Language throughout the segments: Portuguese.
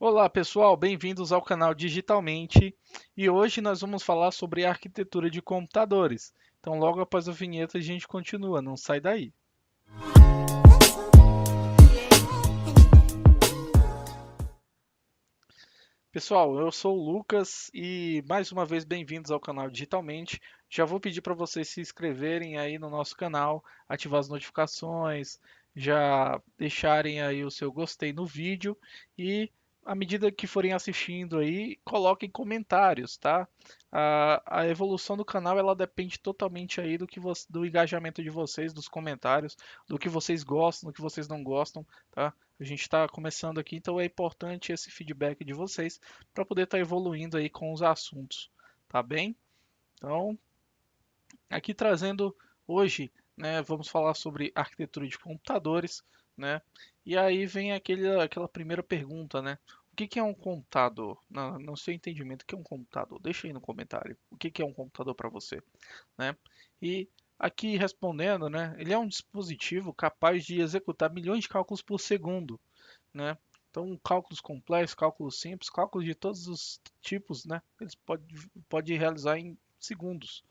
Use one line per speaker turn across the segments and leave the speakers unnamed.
Olá pessoal, bem-vindos ao canal Digitalmente e hoje nós vamos falar sobre arquitetura de computadores. Então, logo após a vinheta, a gente continua, não sai daí. Pessoal, eu sou o Lucas e mais uma vez bem-vindos ao canal Digitalmente. Já vou pedir para vocês se inscreverem aí no nosso canal, ativar as notificações, já deixarem aí o seu gostei no vídeo e à medida que forem assistindo aí, coloquem comentários, tá? A evolução do canal ela depende totalmente aí do engajamento de vocês, dos comentários, do que vocês gostam, do que vocês não gostam, tá? A gente está começando aqui, então é importante esse feedback de vocês para poder estar evoluindo aí com os assuntos, tá bem? Então, aqui trazendo hoje, né, vamos falar sobre arquitetura de computadores, né? E aí vem aquela primeira pergunta, né? O que é um computador? No seu entendimento, o que é um computador? Deixa aí no comentário. O que é um computador para você, né? E aqui respondendo, né? Ele é um dispositivo capaz de executar milhões de cálculos por segundo, né? Então, cálculos complexos, cálculos simples, cálculos de todos os tipos, né? Eles pode realizar em segundos,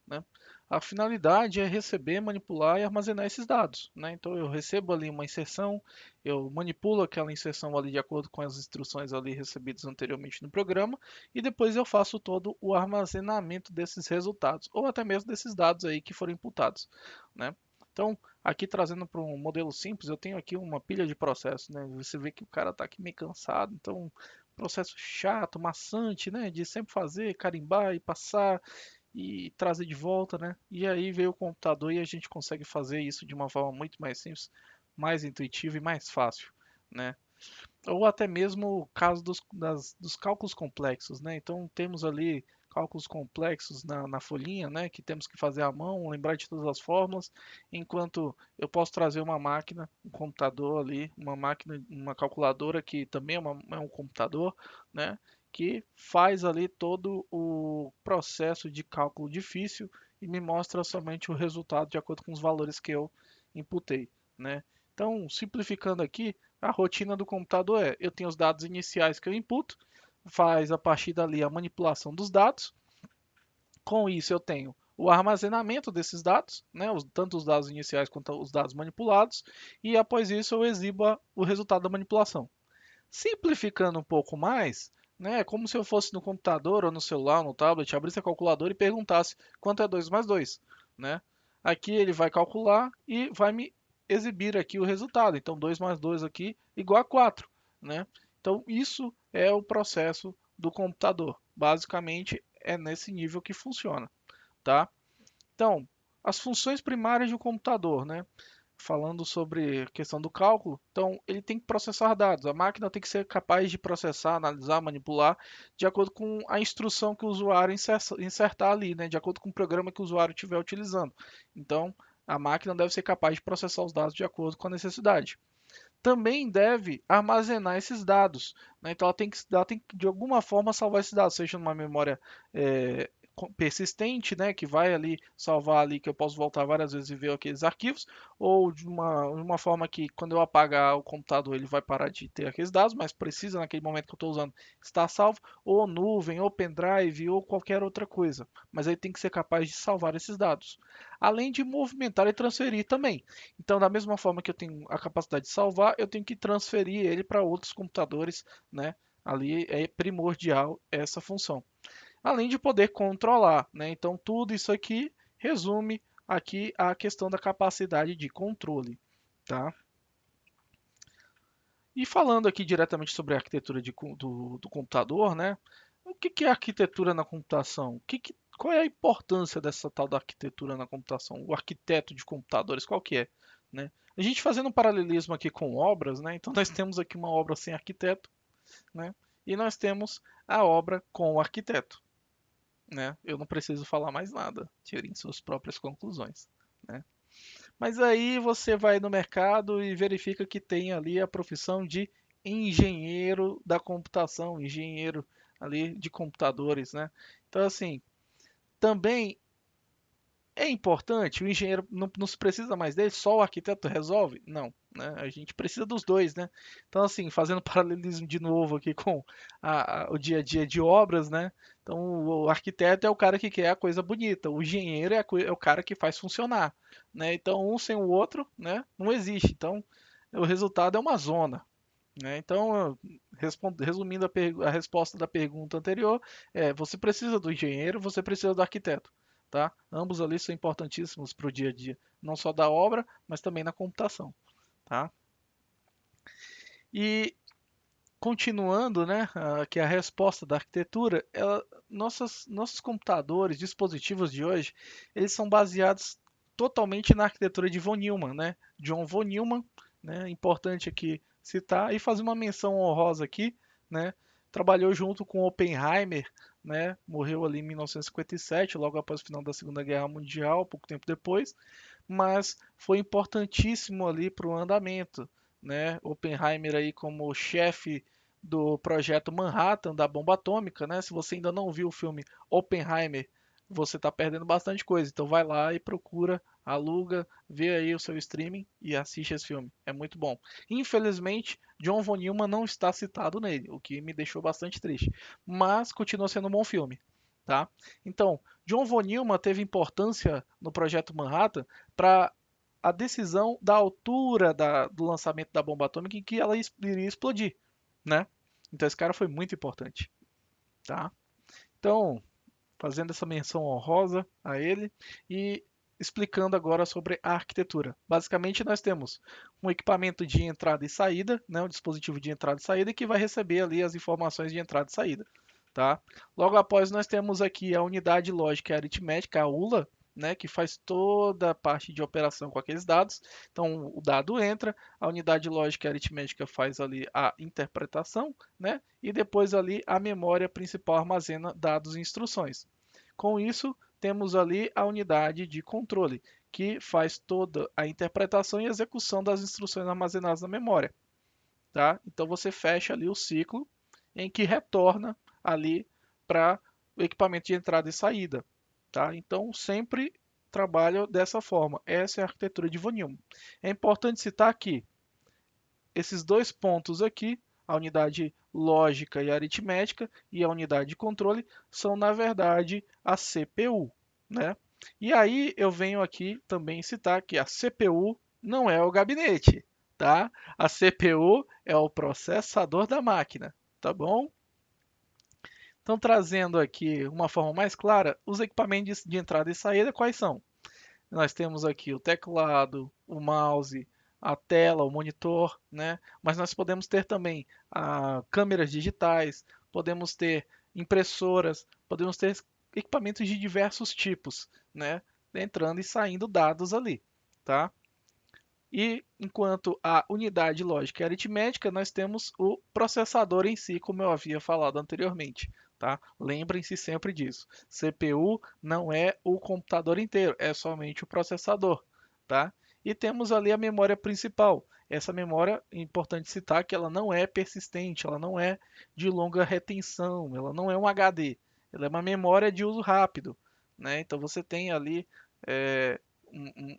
né? A finalidade é receber, manipular e armazenar esses dados, né? Então, eu recebo ali uma inserção, eu manipulo aquela inserção ali de acordo com as instruções ali recebidas anteriormente no programa e depois eu faço todo o armazenamento desses resultados ou até mesmo desses dados aí que foram imputados, né? Então, aqui trazendo para um modelo simples, eu tenho aqui uma pilha de processos, né? Você vê que o cara está aqui meio cansado, então processo chato, maçante, né? De sempre fazer, carimbar e passar e trazer de volta, né? E aí veio o computador e a gente consegue fazer isso de uma forma muito mais simples, mais intuitiva e mais fácil, né? Ou até mesmo o caso dos cálculos complexos, né? Então temos ali cálculos complexos na folhinha, né? Que temos que fazer à mão, lembrar de todas as fórmulas, enquanto eu posso trazer uma máquina, um computador ali, uma máquina, uma calculadora que também é um computador, né? Que faz ali todo o processo de cálculo difícil e me mostra somente o resultado de acordo com os valores que eu imputei, né? Então, simplificando aqui, a rotina do computador é: eu tenho os dados iniciais que eu imputo, faz a partir dali a manipulação dos dados. Com isso, eu tenho o armazenamento desses dados, né, tanto os dados iniciais quanto os dados manipulados, e após isso eu exibo o resultado da manipulação. Simplificando um pouco mais, né, é como se eu fosse no computador ou no celular, no tablet, abrisse a calculadora e perguntasse quanto é 2 mais 2, né? Aqui ele vai calcular e vai me exibir aqui o resultado. Então 2 mais 2 aqui igual a 4, né? Então isso é o processo do computador. Basicamente é nesse nível que funciona, tá? Então, as funções primárias de um computador, né? Falando sobre a questão do cálculo, então ele tem que processar dados. A máquina tem que ser capaz de processar, analisar, manipular de acordo com a instrução que o usuário insertar ali, né? De acordo com o programa que o usuário estiver utilizando. Então, a máquina deve ser capaz de processar os dados de acordo com a necessidade. Também deve armazenar esses dados, né? Então ela tem que de alguma forma salvar esses dados, seja numa memória persistente, né, que vai ali salvar ali que eu posso voltar várias vezes e ver aqueles arquivos, ou de uma forma que quando eu apagar o computador ele vai parar de ter aqueles dados, mas precisa naquele momento que eu estou usando estar salvo, ou nuvem, ou pendrive, ou qualquer outra coisa. Mas aí tem que ser capaz de salvar esses dados, além de movimentar e transferir também. Então, da mesma forma que eu tenho a capacidade de salvar, eu tenho que transferir ele para outros computadores, né? Ali é primordial essa função. Além de poder controlar, né? Então, tudo isso aqui resume aqui a questão da capacidade de controle, tá? E falando aqui diretamente sobre a arquitetura do computador, né? O que é arquitetura na computação? Qual é a importância dessa tal da arquitetura na computação? O arquiteto de computadores, qual que é, né? A gente fazendo um paralelismo aqui com obras, né? Então nós temos aqui uma obra sem arquiteto, né? E nós temos a obra com o arquiteto, né? Eu não preciso falar mais nada, tirem suas próprias conclusões, né? Mas aí você vai no mercado e verifica que tem ali a profissão de engenheiro da computação, engenheiro ali de computadores, né? Então assim, também É importante, o engenheiro não se precisa mais dele, só o arquiteto resolve? Não, né? A gente precisa dos dois, né? Então, assim, fazendo paralelismo de novo aqui com o dia a dia de obras, né? Então, o arquiteto é o cara que quer a coisa bonita, o engenheiro é o cara que faz funcionar, né? Então, um sem o outro, né? Não existe. Então, o resultado é uma zona, né? Então, resumindo a resposta da pergunta anterior, você precisa do engenheiro, você precisa do arquiteto, tá? Ambos ali são importantíssimos para o dia a dia, não só da obra, mas também na computação, tá? E continuando, né, que a resposta da arquitetura, nossos computadores, dispositivos de hoje, eles são baseados totalmente na arquitetura de von Neumann, né? John von Neumann, né? Importante aqui citar e fazer uma menção honrosa aqui, né? Trabalhou junto com Oppenheimer, né? Morreu ali em 1957, logo após o final da Segunda Guerra Mundial, pouco tempo depois, mas foi importantíssimo ali para o andamento, né? Oppenheimer aí como chefe do projeto Manhattan da bomba atômica, né? Se você ainda não viu o filme Oppenheimer, você está perdendo bastante coisa. Então vai lá e procura, aluga, vê aí o seu streaming e assiste esse filme. É muito bom. Infelizmente, John von Neumann não está citado nele, o que me deixou bastante triste. Mas continua sendo um bom filme, tá? Então, John von Neumann teve importância no projeto Manhattan para a decisão da altura do lançamento da bomba atômica em que ela iria explodir, né? Então esse cara foi muito importante, tá? Então, fazendo essa menção honrosa a ele e explicando agora sobre a arquitetura. Basicamente, nós temos um equipamento de entrada e saída, né, um dispositivo de entrada e saída que vai receber ali as informações de entrada e saída, tá? Logo após, nós temos aqui a unidade lógica e aritmética, a ULA, né, que faz toda a parte de operação com aqueles dados. Então, o dado entra, a unidade lógica e aritmética faz ali a interpretação, né, e depois ali a memória principal armazena dados e instruções. Com isso, temos ali a unidade de controle, que faz toda a interpretação e execução das instruções armazenadas na memória, tá? Então você fecha ali o ciclo em que retorna ali para o equipamento de entrada e saída, tá? Então sempre trabalha dessa forma. Essa é a arquitetura de von Neumann. É importante citar que esses dois pontos aqui, a unidade lógica e aritmética e a unidade de controle, são na verdade a CPU, né? E aí eu venho aqui também citar que a CPU não é o gabinete, tá? A CPU é o processador da máquina, tá bom? Então, trazendo aqui uma forma mais clara, os equipamentos de entrada e saída quais são? Nós temos aqui o teclado, o mouse, a tela, o monitor, né? Mas nós podemos ter também câmeras digitais, podemos ter impressoras, podemos ter equipamentos de diversos tipos, né? Entrando e saindo dados ali, tá? E enquanto a unidade lógica e aritmética, nós temos o processador em si, como eu havia falado anteriormente. Tá? Lembrem-se sempre disso. CPU não é o computador inteiro, é somente o processador. Tá? E temos ali a memória principal. Essa memória, é importante citar que ela não é persistente, ela não é de longa retenção, ela não é um HD, ela é uma memória de uso rápido. Né? Então você tem ali é,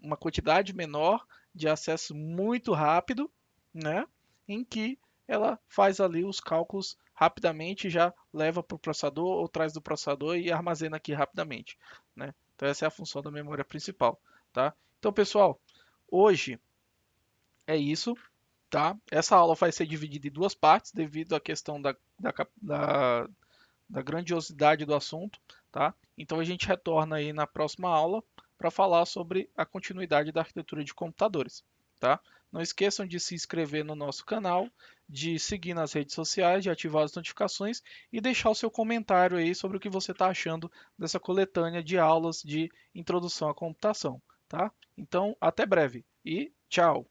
uma quantidade menor de acesso muito rápido, né? Em que ela faz ali os cálculos rapidamente, já leva para o processador ou traz do processador e armazena aqui rapidamente, né? Então essa é a função da memória principal, tá? Então pessoal, hoje é isso, tá? Essa aula vai ser dividida em duas partes devido à questão da grandiosidade do assunto, tá? Então a gente retorna aí na próxima aula para falar sobre a continuidade da arquitetura de computadores, tá? Não esqueçam de se inscrever no nosso canal, de seguir nas redes sociais, de ativar as notificações e deixar o seu comentário aí sobre o que você está achando dessa coletânea de aulas de introdução à computação, tá? Então, até breve e tchau!